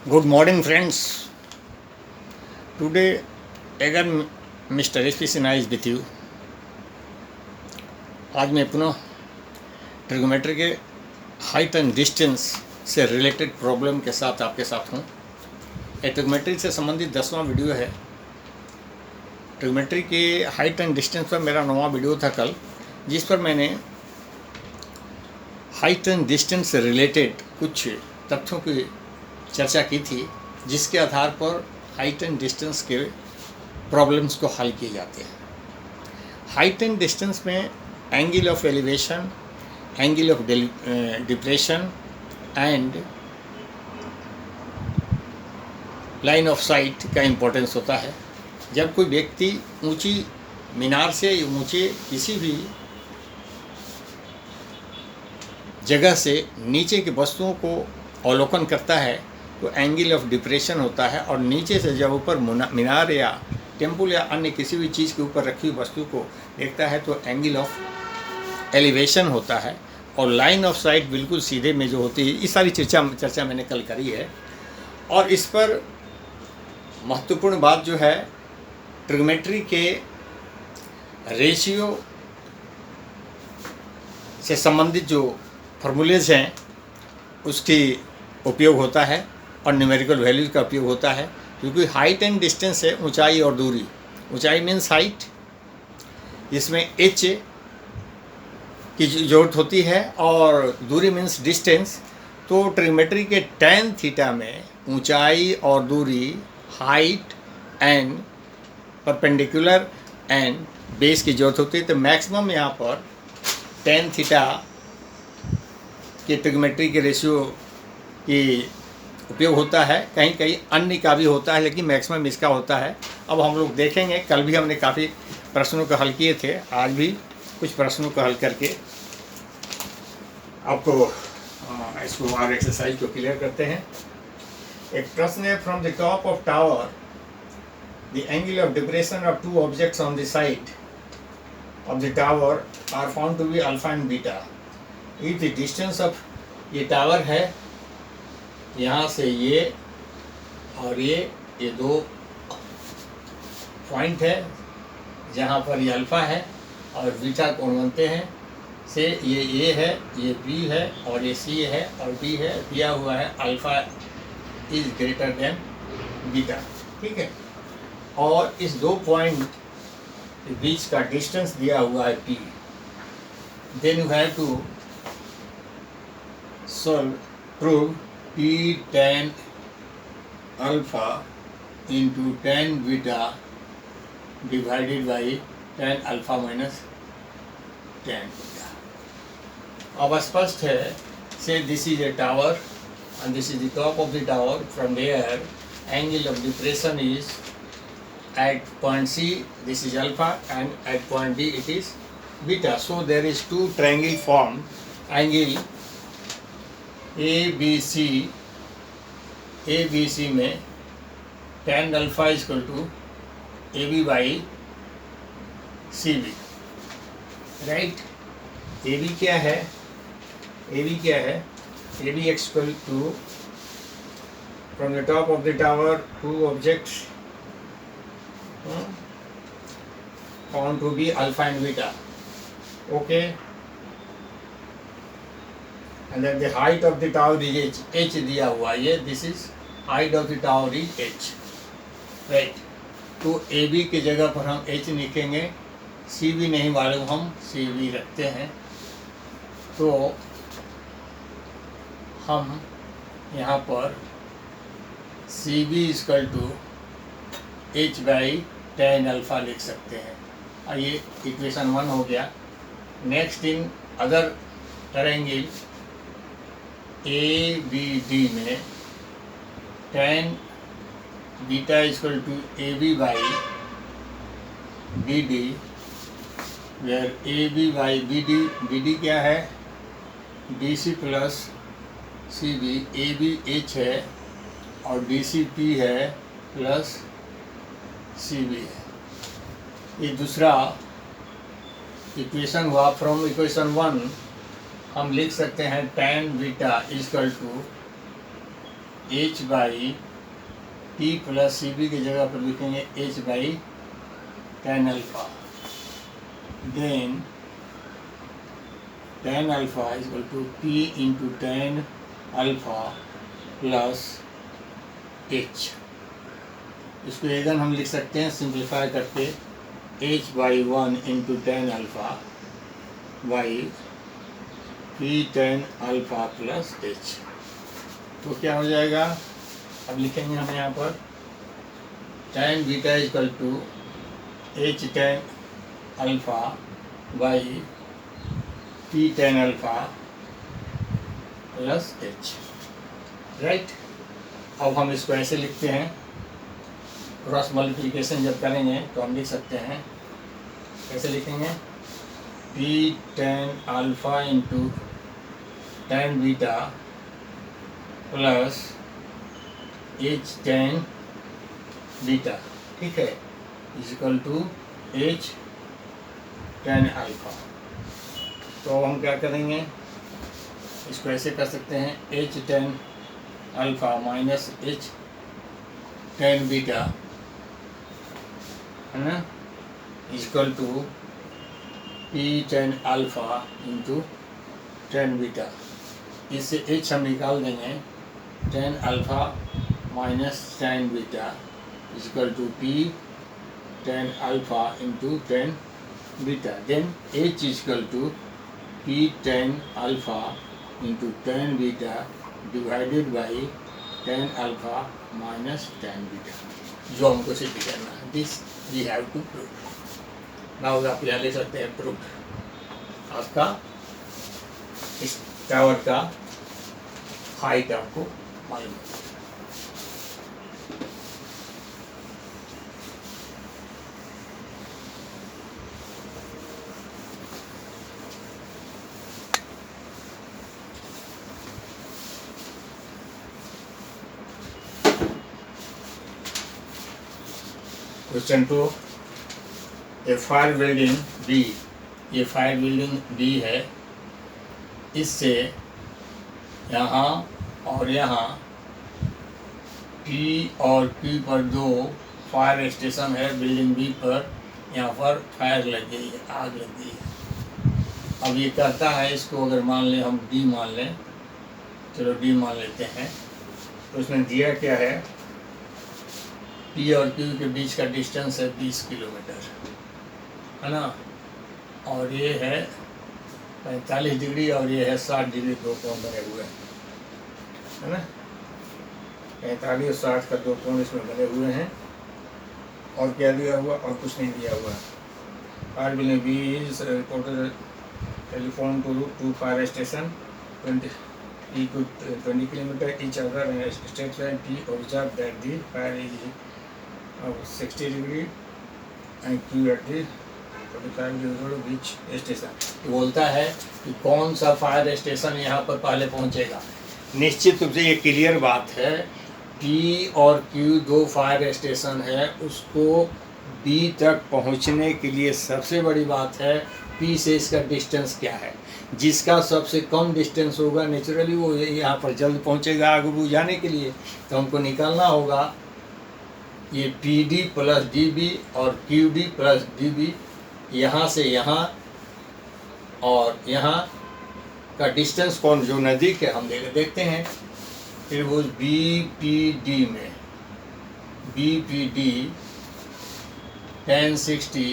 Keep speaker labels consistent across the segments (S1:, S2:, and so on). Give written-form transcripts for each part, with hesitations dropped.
S1: Good morning, friends. Today, again, Mr. HP Sinha is with you. आज मैं पुनः trigonometry के हाइट एंड डिस्टेंस से रिलेटेड प्रॉब्लम के साथ आपके साथ हूँ। ये ट्रिगोमेट्री से संबंधित 10वां वीडियो है। ट्रिगोमेट्री के हाइट एंड डिस्टेंस पर मेरा 9वां वीडियो था कल, जिस पर मैंने हाइट एंड डिस्टेंस से रिलेटेड कुछ तथ्यों की चर्चा की थी, जिसके आधार पर हाइट एंड डिस्टेंस के प्रॉब्लम्स को हल किए जाते हैं। हाइट एंड डिस्टेंस में angle of elevation, angle of depression and line of site का इम्पोर्टेंस होता है। जब कोई व्यक्ति ऊंची मीनार से ऊंचे किसी भी जगह से नीचे की वस्तुओं को अवलोकन करता है तो एंगल ऑफ डिप्रेशन होता है, और नीचे से जब ऊपर मीनार या टेम्पल या अन्य किसी भी चीज़ के ऊपर रखी हुई वस्तु को देखता है तो एंगल ऑफ एलिवेशन होता है। और लाइन ऑफ साइट बिल्कुल सीधे में जो होती है, इस सारी चर्चा मैंने कल करी है। और इस पर महत्वपूर्ण बात जो है, ट्रिगोमेट्री के रेशियो से संबंधित जो फार्मूलेज हैं उसकी उपयोग होता है और न्यूमेरिकल वैल्यूज का उपयोग होता है, क्योंकि हाइट एंड डिस्टेंस है ऊंचाई और दूरी। ऊंचाई मीन्स हाइट, इसमें एच की जरूरत होती है, और दूरी मीन्स डिस्टेंस। तो ट्रिगोमेट्री के tan थीटा में ऊंचाई और दूरी, height and perpendicular and base की जरूरत होती है। तो मैक्सिमम यहाँ पर tan थीटा के ट्रिगोमेट्री के रेशियो की उपयोग होता है। कहीं कहीं अन्य का भी होता है, लेकिन मैक्सिमम इसका होता है। अब हम लोग देखेंगे, कल भी हमने काफ़ी प्रश्नों को हल किए थे, आज भी कुछ प्रश्नों को हल करके आपको इसको और एक्सरसाइज को क्लियर करते हैं। एक प्रश्न है, from the top of tower the angle of depression of two objects on the side of the tower are found to be alpha and beta. If the distance of, ये tower है, यहाँ से ये और ये दो पॉइंट है जहाँ पर ये अल्फ़ा है और बीटा कोण बनते हैं। से ये ए है, ये बी है और ये सी है और डी है। दिया हुआ है alpha is greater than beta, ठीक है। और इस दो पॉइंट के बीच का डिस्टेंस दिया हुआ है पी। Then you have to solve, prove P tan alpha into tan beta divided by tan alpha minus tan beta. अब स्पष्ट है, say this is a tower and this is the top of the tower. From there angle of depression is at point C, this is alpha, and at point D it is beta. So there is two triangle formed, angle ABC में tan alpha equal to AB by CB, right. AB क्या है? AB equal to, from the top of the tower two objects found to be alpha and beta, okay. And then the height of the tower is h दिया हुआ है, this is height of the tower is h, right। तो AB की जगह पर हम h लिखेंगे, CB नहीं मालूम, हम CB रखते हैं। तो हम यहाँ पर CB equal to h by tan alpha लिख सकते हैं, और ये इक्वेशन 1 हो गया। Next, in other triangle ABD में tan beta equal to AB by BD, where AB by BD क्या है? BC plus CB। AB H है और DC P है प्लस CB है। ये दूसरा इक्वेशन हुआ। फ्रॉम इक्वेशन 1 हम लिख सकते हैं tan beta equal to h by T plus C B की जगह पर लिखेंगे h by tan alpha, then tan alpha is equal to P into tan alpha plus h. इसको अगेन हम लिख सकते हैं सिंप्लीफाई करके h by one into tan alpha by P tan alpha plus h. तो क्या हो जाएगा, अब लिखेंगे हम यहाँ पर tan beta equal to h tan alpha by P tan alpha plus H, right. अब हम इसको ऐसे लिखते हैं, क्रॉस मल्टीप्लिकेशन जब करेंगे तो हम लिख सकते हैं, कैसे लिखेंगे, P tan alpha into tan beta plus h tan beta, ठीक है, is equal to h tan alpha. तो हम क्या करेंगे, इसको ऐसे कर सकते हैं, h tan alpha minus h tan beta, है ना, equal to P tan alpha into tan beta. इससे एच हम निकाल देंगे, tan alpha minus tan beta equal to P tan alpha into tan beta, then h equal to P tan alpha into tan beta divided by tan alpha minus tan beta, जो हमको सिद्ध करना है। This we have to prove. Now आप यहाँ ले सकते हैं प्रूफ, आपका इस टावर का हाइट आपको मालूम है। क्वेश्चन 2, ए फायर बिल्डिंग बी, ये फायर बिल्डिंग बी है, इससे यहाँ और यहाँ पी और क्यू पर दो फायर स्टेशन है, बिल्डिंग बी पर यहाँ पर फायर लग गई है, आग लग गई है। अब ये कहता है, इसको अगर मान लें हम डी मान लें, चलो डी मान लेते हैं, तो उसमें दिया क्या है, पी और क्यू के बीच का डिस्टेंस है 20 किलोमीटर, है ना, और ये है 45 डिग्री और ये है 60 डिग्री, दो कोण बने हुए हैं, है ना, 45 और 60 का दो कोण इसमें बने हुए हैं। और क्या दिया हुआ, और कुछ नहीं दिया हुआ। Fire building B is reported telephone to fire station 20 kilometre each other in a straight line P observed that the fire is 60 degree and Q at the 45 degree which station। तो बोलता है कि कौन सा फायर स्टेशन यहाँ पर पहले पहुँचेगा। निश्चित रूप से ये क्लियर बात है, P और Q दो फायर स्टेशन है, उसको B तक पहुँचने के लिए सबसे बड़ी बात है P से इसका डिस्टेंस क्या है। जिसका सबसे कम डिस्टेंस होगा नेचुरली वो यहाँ पर जल्द पहुँचेगा आग बुझाने के लिए। तो हमको निकालना होगा ये P D plus D B और Q D plus D B, यहाँ से यहाँ और यहाँ का डिस्टेंस कौन जो नज़दीक है हम देखते हैं। फिर वो बी पी डी में B P D 1060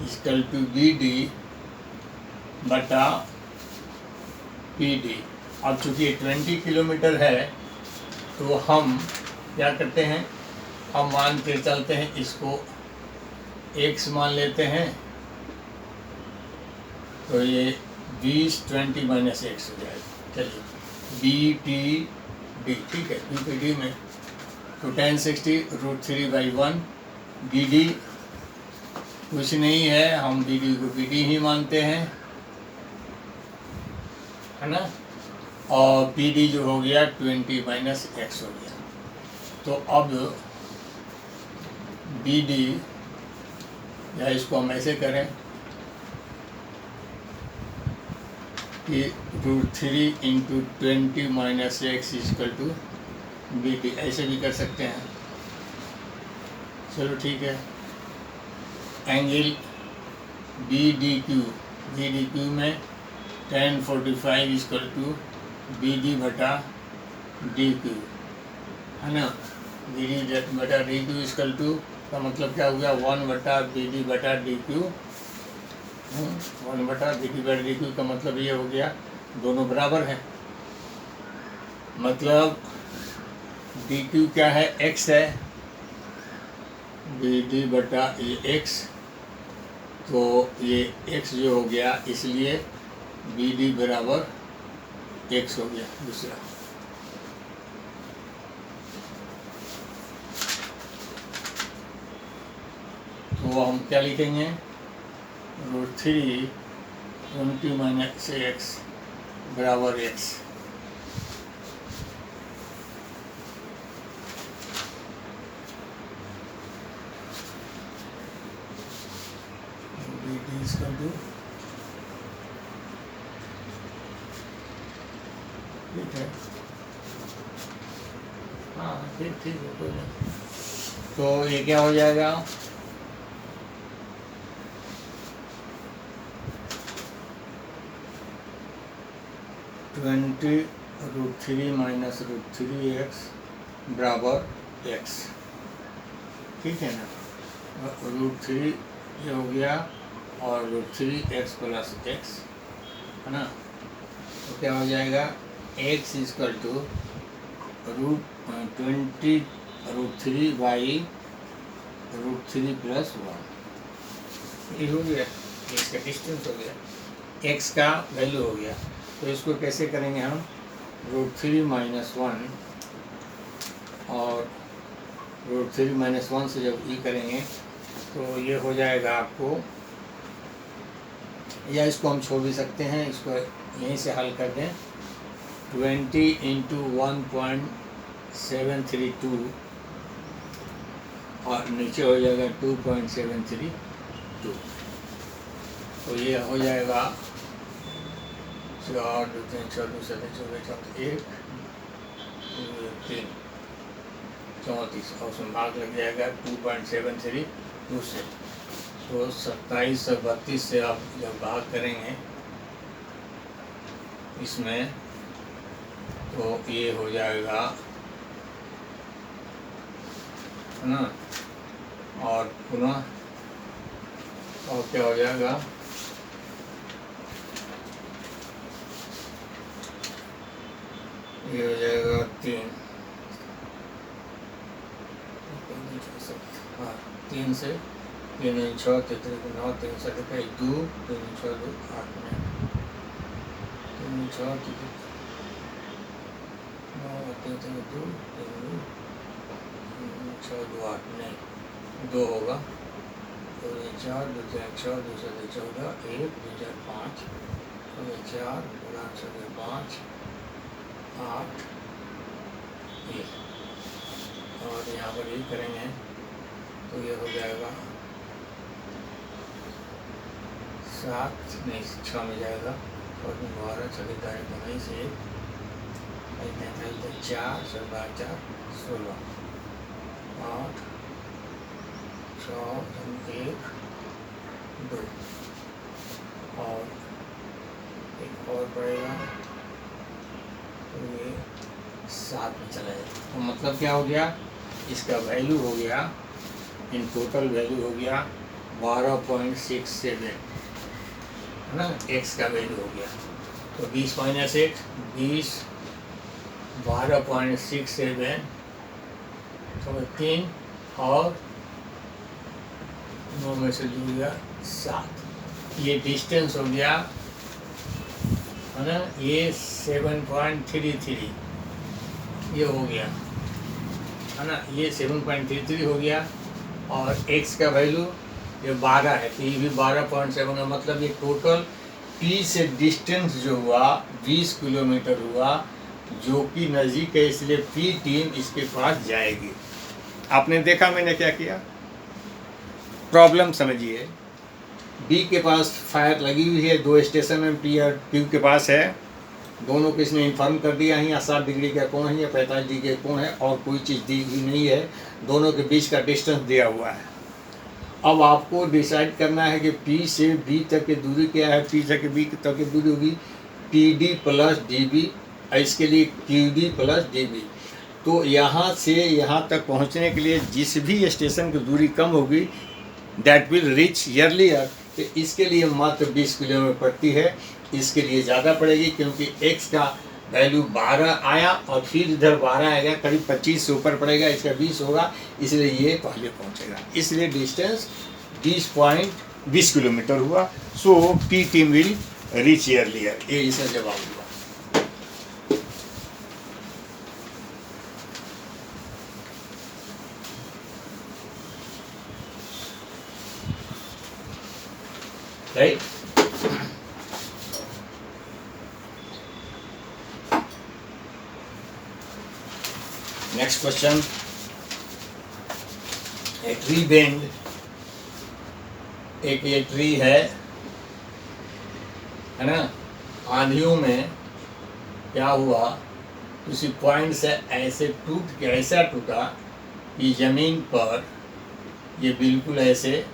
S1: equal to B D बटा पी डी। अब चूँकि 20 किलोमीटर है तो हम क्या करते हैं, हम मान के चलते हैं, इसको x मान लेते हैं, तो ये 20 20 माइनस एक्स हो जाएगा। चलिए बी टी डी, ठीक है, बी पी डी में तो 1060√3/1 बी डी कुछ नहीं है, हम बी डी को बी डी ही मानते हैं, है ना, और बी डी जो हो गया 20 माइनस एक्स हो गया। तो अब बी डी, या इसको हम ऐसे करें कि √3 into 20 minus x equal to B D, ऐसे भी कर सकते हैं। चलो ठीक है। एंगल बी डी क्यू में tan 45 equal to B D बटा डी क्यू, है ना। बी डी बटा डी क्यू इक्वल टू का मतलब क्या हो गया, 1 बटा बी डी बटा डी क्यू। 1 बटा बी डी बटा डी क्यू का मतलब ये हो गया दोनों बराबर है। मतलब डी क्यू क्या है, एक्स है, बी डी बटा ये एक्स, तो ये एक्स जो हो गया इसलिए बी डी बराबर एक्स हो गया दूसरा। तो हम क्या लिखेंगे, √3 20 माइनस एक्स बराबर एक्स। ठीक है, हाँ ठीक है कोई नहीं। तो ये क्या हो जाएगा, √3 माइनस √3 एक्स बराबर एक्स। ठीक है ना। √3 ये हो गया और √3 एक्स प्लस एक्स, है ना। तो क्या हो जाएगा, x equal to √20 √3 by √3 plus 1, ये हो गया, इसका डिस्टेंस हो गया, एक्स का वैल्यू हो गया। तो इसको कैसे करेंगे हम, √3 माइनस 1 और √3 माइनस 1 से जब ई करेंगे तो ये हो जाएगा आपको, या इसको हम छोड़ भी सकते हैं, इसको यहीं से हल कर दें। 20 इंटू 1.732 और नीचे हो जाएगा 2.732, तो ये हो जाएगा 4 2 3 6 2 7 14 1 3 34 और उसमें भाग लग जाएगा 2.732 से। तो 27 और 32 से आप जब भाग करेंगे इसमें तो ये हो जाएगा, है ना। और पुनः और क्या हो जाएगा, ये हो जाएगा 3, हाँ 3 से 3 6 33 9 3 7 2 3 6 2 8 में 3 6 9 3 2 6 2 8 नहीं 2 होगा, 2 4 2 3 6 2 7 14 1 2 4 5 4 5 8 ये, और यहाँ पर ये करेंगे तो ये हो जाएगा 7 नहीं 6 में जाएगा, और 12 26 तारीख में से 4 से 4 16 8 6 1 2 और एक और पड़ेगा तो ये 7 में चला जाएगा। तो मतलब क्या हो गया, इसका वैल्यू हो गया, इन टोटल वैल्यू हो गया 12.67, है ना, एक्स का वैल्यू हो गया। तो 20 माइनस 8 20 12.67 तो 3 और 9 में से जुड़ गया 7, ये डिस्टेंस हो गया, है ना, ये 7.33 ये हो गया, है ना, ये 7.33 हो गया। और x का वैल्यू ये 12 है, तो ये भी 12.7 है। मतलब ये टोटल P से डिस्टेंस जो हुआ 20 किलोमीटर हुआ, जो कि नज़दीक है, इसलिए P टीम इसके पास जाएगी। आपने देखा मैंने क्या किया, प्रॉब्लम समझिए। बी के पास फायर लगी हुई है, 2 स्टेशन में पी और क्यू के पास है, दोनों को इसने इन्फॉर्म कर दिया है, यहाँ 60 डिग्री का कोण है या 45 डिग्री का कोण है और कोई चीज़ दी हुई नहीं है, दोनों के बीच का डिस्टेंस दिया हुआ है। अब आपको डिसाइड करना है कि P से B तक की दूरी क्या है। P से B तक की दूरी होगी PD प्लस DB, इसके लिए QD प्लस DB। तो यहाँ से यहाँ तक पहुँचने के लिए जिस भी स्टेशन की दूरी कम होगी दैट विल रीच अर्लियर, तो इसके लिए मात्र 20 किलोमीटर पड़ती है। इसके लिए ज़्यादा पड़ेगी क्योंकि x का वैल्यू 12 आया और फिर इधर 12 आएगा, करीब 25 से ऊपर पड़ेगा, इसका 20 होगा, इसलिए ये पहले पहुंचेगा। इसलिए डिस्टेंस 20 किलोमीटर हुआ। सो P team will reach earlier, ये इसका जवाब हुआ। Right. Next question, a tree bend, एक ये ट्री है ना, आंधियों में क्या हुआ, किसी पॉइंट से ऐसे टूट के ऐसा टूटा कि जमीन पर ये बिल्कुल ऐसे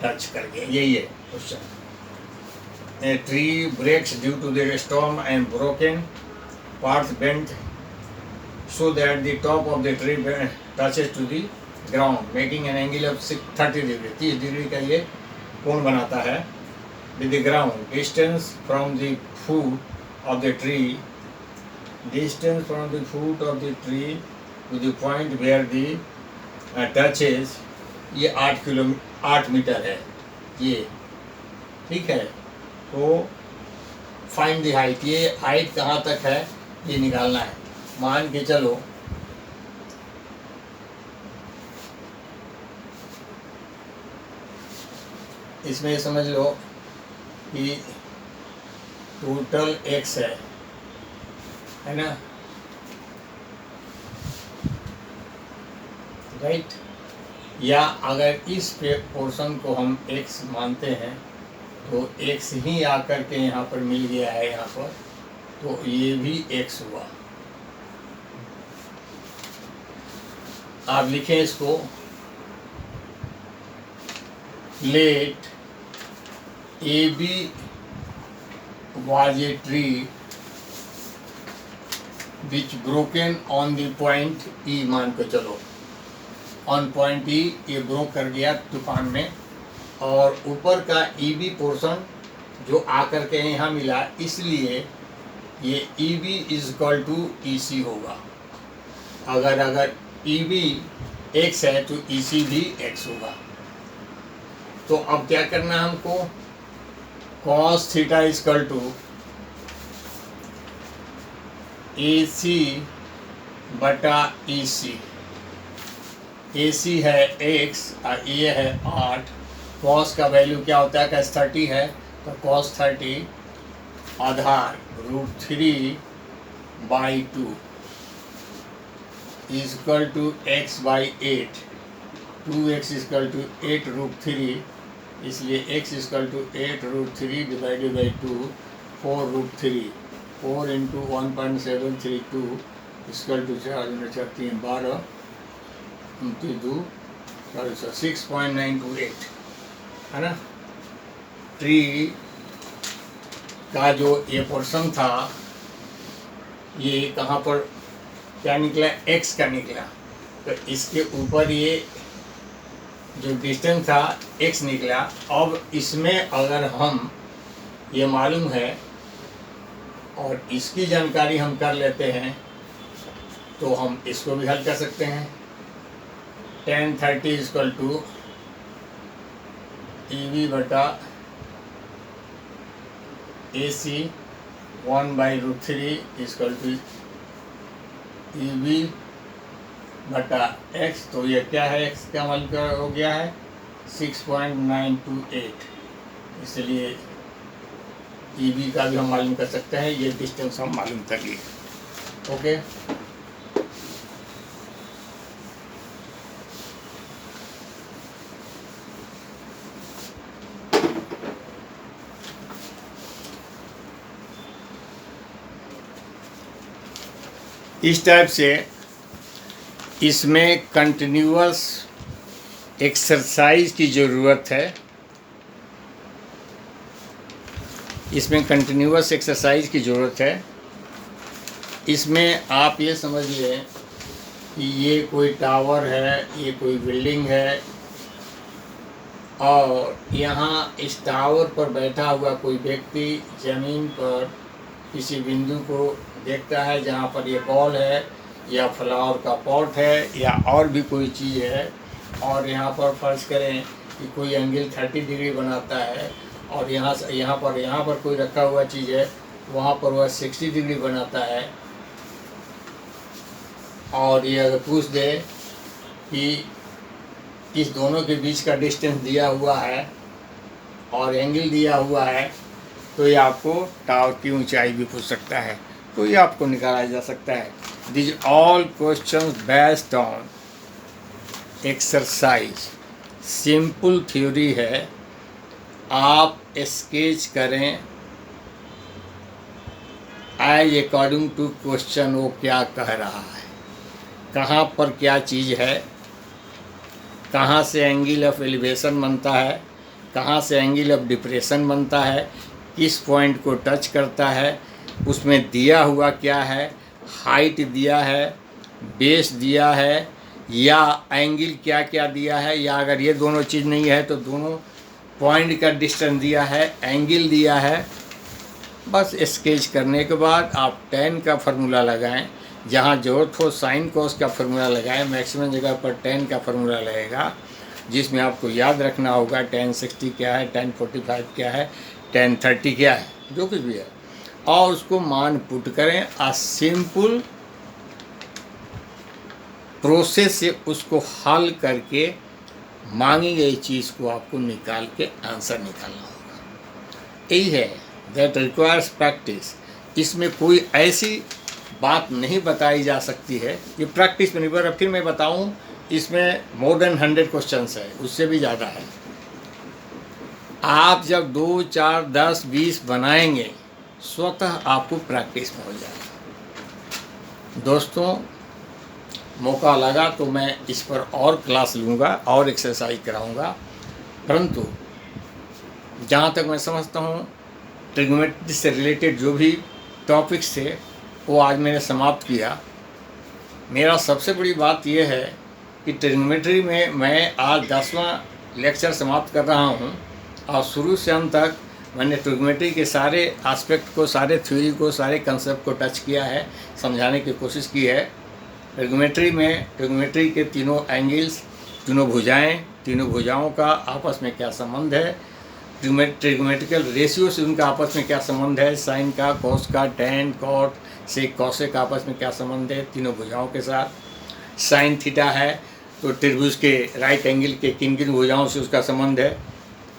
S1: टच कर गया। यही है question. A tree breaks due to the storm and broken parts bent so that the top of the tree touches to the ground, making an angle of 30 degree, 30 degree का ये कोण बनाता है with the ground. Distance from the foot of the tree, distance from the foot of the tree to the point where the touches, ये 8 metre है ये, ठीक है। तो फाइंड द हाइट, ये हाइट कहाँ तक है ये निकालना है। मान के चलो इसमें समझ लो कि टोटल x है ना, राइट। या अगर इस पोर्शन को हम x मानते हैं तो x ही आकर के यहाँ पर मिल गया है यहाँ पर, तो ये भी x हुआ। आप लिखें इसको, late AB was a tree which broken on the point E, मान के चलो ऑन पॉइंट E ये ब्रोक कर गया तूफान में, और ऊपर का EB पोर्शन जो आकर के यहाँ मिला, इसलिए ये EB is equal to EC होगा। अगर EB x है तो EC भी x होगा। तो अब क्या करना है हमको, cos theta is equal to AC बटा EC। AC है x और ये है 8, cos का वैल्यू क्या होता है, क्या 30 है, तो cos 30 Aadhaar √3/2 is equal to x by 8, 2x is equal to 8√3, इसलिए x is equal to 8√3 divided by 2, 4√3, 4 into 1.732 is equal to 4 into 2, 6.928 है ना। ट्री का जो ये पोर्शन था ये कहाँ पर क्या निकला, x का निकला, तो इसके ऊपर ये जो डिस्टेंस था x निकला। अब इसमें अगर हम ये मालूम है और इसकी जानकारी हम कर लेते हैं तो हम इसको भी हल कर सकते हैं। tan 30 is equal to EB बटा AC 1/√3 is equal to EB बटा x, तो ये क्या है, x का मान हो गया है 6.928, इसलिए EB का भी हम मालूम कर सकते हैं, ये डिस्टेंस हम मालूम कर लिए। ओके, इस टाइप से इसमें कंटिन्यूअस एक्सरसाइज की ज़रूरत है। इसमें कंटिन्यूअस एक्सरसाइज की ज़रूरत है। इसमें आप ये समझिए कि ये कोई टावर है, ये कोई बिल्डिंग है, और यहाँ इस टावर पर बैठा हुआ कोई व्यक्ति ज़मीन पर किसी बिंदु को देखता है जहाँ पर ये बॉल है या फ्लावर का पॉट है या और भी कोई चीज़ है, और यहाँ पर फर्ज करें कि कोई एंगल 30 डिग्री बनाता है, और यहाँ पर कोई रखा हुआ चीज़ है, वहाँ पर वह 60 डिग्री बनाता है। और ये अगर पूछ दे कि इस दोनों के बीच का डिस्टेंस दिया हुआ है और एंगल दिया हुआ है, तो ये आपको टावर की ऊंचाई भी पूछ सकता है, तो ये आपको निकाला जा सकता है। This all questions based on exercise, simple theory है। आप स्केच करें एज अकॉर्डिंग टू क्वेश्चन, वो क्या कह रहा है, कहाँ पर क्या चीज़ है, कहाँ से एंगल ऑफ एलिवेशन बनता है, कहाँ से एंगल ऑफ डिप्रेशन बनता है, किस पॉइंट को टच करता है, उसमें दिया हुआ क्या है, हाइट दिया है, बेस दिया है, या एंगल क्या क्या दिया है, या अगर ये दोनों चीज़ नहीं है तो दोनों पॉइंट का डिस्टेंस दिया है, एंगल दिया है। बस स्केच करने के बाद आप tan का फार्मूला लगाएं, जहाँ ज़रूरत हो साइन कॉस का फार्मूला लगाएं। मैक्सिमम जगह पर tan का फार्मूला लगेगा, जिसमें आपको याद रखना होगा tan 60 क्या है, tan 45 क्या है, tan 30 क्या है, जो कुछ भी है, और उसको मान पुट करें। सिंपल प्रोसेस से उसको हल करके मांगी गई चीज़ को आपको निकाल के आंसर निकालना होगा। यही है, दैट रिक्वायर्स प्रैक्टिस। इसमें कोई ऐसी बात नहीं बताई जा सकती है, ये प्रैक्टिस पर निर्भर है। फिर मैं बताऊं, इसमें मोर देन 100 क्वेश्चंस है, उससे भी ज़्यादा है। आप जब 2, 4, 10, 20 बनाएंगे, स्वतः आपको प्रैक्टिस में हो जाएगा। दोस्तों, मौका लगा तो मैं इस पर और क्लास लूँगा और एक्सरसाइज कराऊँगा, परंतु जहाँ तक मैं समझता हूँ ट्रिग्नोमेट्री से रिलेटेड जो भी टॉपिक्स थे वो आज मैंने समाप्त किया। मेरा सबसे बड़ी बात यह है कि ट्रिग्नोमेट्री में मैं आज 10वां लेक्चर समाप्त कर रहा हूँ, और शुरू से अंत तक मैंने ट्रिग्नोमेट्री के सारे एस्पेक्ट को, सारे थ्योरी को, सारे कंसेप्ट को टच किया है, समझाने की कोशिश की है। ट्रिग्नोमेट्री के तीनों एंगल्स, तीनों भुजाएं, तीनों भुजाओं का आपस में क्या संबंध है, ट्रिग्नोमेट्रिकल रेशियो से उनका आपस में क्या संबंध है, साइन का, कॉस का, टैन, कॉट, सेक, कॉसेक का आपस में क्या संबंध है तीनों भुजाओं के साथ। साइन थीटा है तो त्रिभुज के राइट एंगल के किन किन भुजाओं से उसका संबंध है,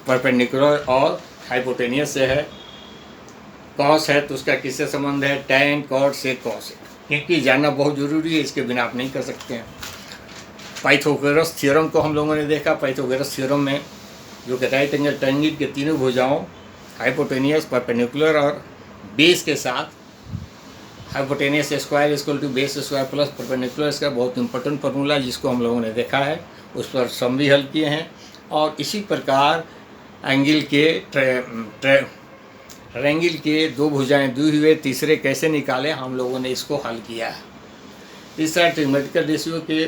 S1: परपेंडिकुलर और हाइपोटेनियस से है। कॉस है तो उसका किससे संबंध है, टैन, कॉट, सेक, कॉसेक, क्योंकि जानना बहुत ज़रूरी है, इसके बिना आप नहीं कर सकते हैं। पाइथागोरस थ्योरम को हम लोगों ने देखा। पाइथागोरस थ्योरम में जो कि राइट एंगल ट्रायंगल के तीनों भुजाओं, हाइपोटेनियस, परपेंडिकुलर और बेस के साथ, hypotenuse square equal to base square plus perpendicular, इसका बहुत इंपॉर्टेंट फार्मूला जिसको हम लोगों ने देखा है, उस पर सम भी हल किए हैं। और इसी प्रकार एंगल के ट्रायंगल के दो भुजाएं दी हुए तीसरे कैसे निकाले, हम लोगों ने इसको हल किया है। तीसरा, ट्रिग्नोमेट्रिकल रेशियो के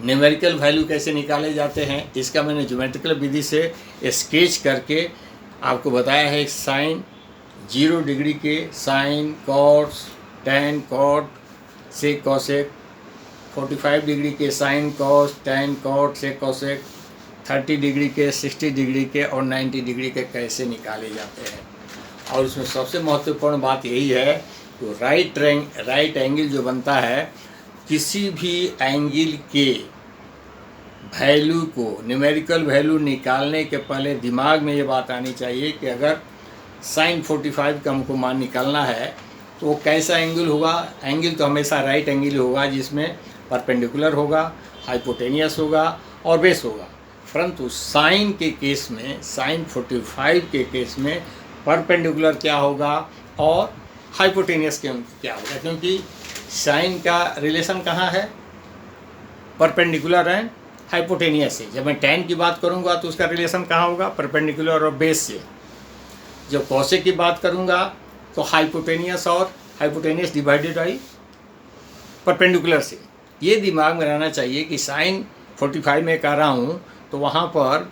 S1: न्यूमेरिकल वैल्यू कैसे निकाले जाते हैं, इसका मैंने ज्योमेट्रिकल विधि से स्केच करके आपको बताया है। साइन 0 डिग्री के साइन, कॉस, टैन, कॉट, सेक, कॉसेक, 45 डिग्री के साइन, कॉस, टैन, कॉट, सेक, कॉसेक, 30 डिग्री के, 60 डिग्री के और 90 डिग्री के कैसे निकाले जाते हैं। और उसमें सबसे महत्वपूर्ण बात यही है कि राइट एंगल जो बनता है, किसी भी एंगल के वैल्यू को, न्यूमेरिकल वैल्यू निकालने के पहले दिमाग में ये बात आनी चाहिए कि अगर साइन 45 का हमको मान निकालना है तो वो कैसा एंगल होगा। एंगल तो हमेशा राइट एंगल होगा, जिसमें परपेंडिकुलर होगा, हाइपोटेनियस होगा और बेस होगा। परंतु साइन के केस में, साइन 45 के केस में परपेंडिकुलर क्या होगा और हाइपोटेनियस क्या होगा, क्योंकि साइन का रिलेशन कहाँ है? परपेंडिकुलर एंड हाइपोटेनियस से। जब मैं tan की बात करूँगा तो उसका रिलेशन कहाँ होगा? परपेंडिकुलर और बेस से। जब कॉसेक की बात करूँगा तो हाइपोटेनियस डिवाइडेड बाई परपेंडिकुलर से। ये दिमाग में रहना चाहिए कि साइन 45 में कर रहा हूँ तो वहाँ पर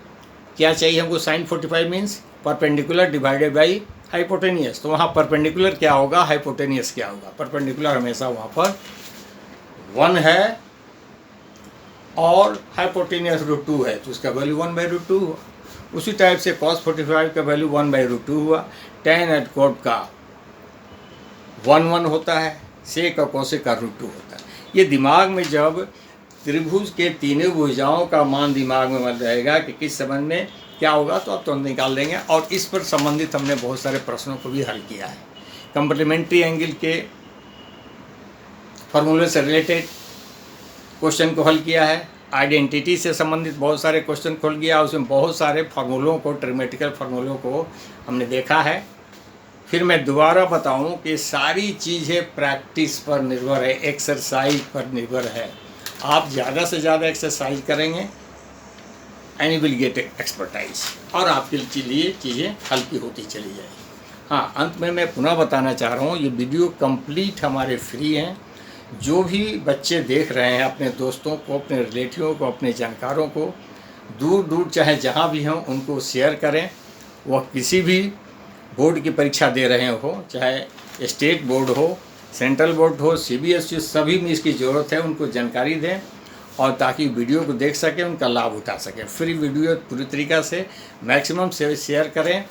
S1: क्या चाहिए हमको? Sine 45 means perpendicular divided by hypotenuse. तो वहाँ परपेंडिकुलर क्या होगा, हाइपोटेनियस क्या होगा? परपेंडिकुलर हमेशा वहाँ पर 1 है और हाइपोटेनियस √2 है, तो उसका वैल्यू 1/√2 हुआ। उसी टाइप से cos 45 का वैल्यू 1/√2 हुआ। tan एट cot का 1 होता है, sec का cosec का √2 होता है। ये दिमाग में जब त्रिभुज के तीनों भुजाओं का मान दिमाग में बन रहेगा कि किस संबंध में क्या होगा, तो आप तुरंत निकाल देंगे। और इस पर संबंधित हमने बहुत सारे प्रश्नों को भी हल किया है। कंप्लीमेंट्री एंगल के फॉर्मूले से रिलेटेड क्वेश्चन को हल किया है। आइडेंटिटी से संबंधित बहुत सारे क्वेश्चन खोल गया, उसमें बहुत सारे फार्मूलों को, ट्रिमेटिकल फार्मूलों को हमने देखा है। फिर मैं दोबारा बताऊं कि सारी चीज़ें प्रैक्टिस पर निर्भर है, एक्सरसाइज पर निर्भर है। आप ज़्यादा से ज़्यादा एक्सरसाइज करेंगे and you will get expertise, और आपके लिए चीज़ें हल्की होती चली जाएगी। हाँ, अंत में मैं पुनः बताना चाह रहा हूँ, ये वीडियो कंप्लीट हमारे फ्री हैं। जो भी बच्चे देख रहे हैं, अपने दोस्तों को, अपने रिलेटिवों को, अपने जानकारों को, दूर दूर चाहे जहाँ भी हों, उनको शेयर करें। वह किसी भी बोर्ड की परीक्षा दे रहे हो, चाहे स्टेट बोर्ड हो, सेंट्रल बोर्ड हो, CBSE, सभी में इसकी ज़रूरत है। उनको जानकारी दें और ताकि वीडियो को देख सकें, उनका लाभ उठा सकें। फ्री वीडियो पूरी तरीक़ा से मैक्सिमम से शेयर करें।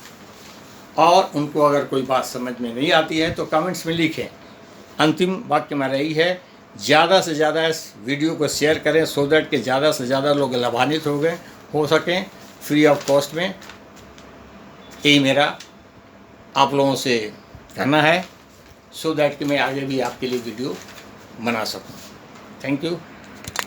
S1: और उनको अगर कोई बात समझ में नहीं आती है तो कमेंट्स में लिखें। अंतिम वाक्य मेरा यही है, ज़्यादा से ज़्यादा इस वीडियो को शेयर करें, सो दैट कि ज़्यादा से ज़्यादा लोग लाभान्वित हो सकें फ्री ऑफ कॉस्ट में। यही मेरा आप लोगों से कहना है, सो दैट कि मैं आगे भी आपके लिए वीडियो बना सकूं। Thank you.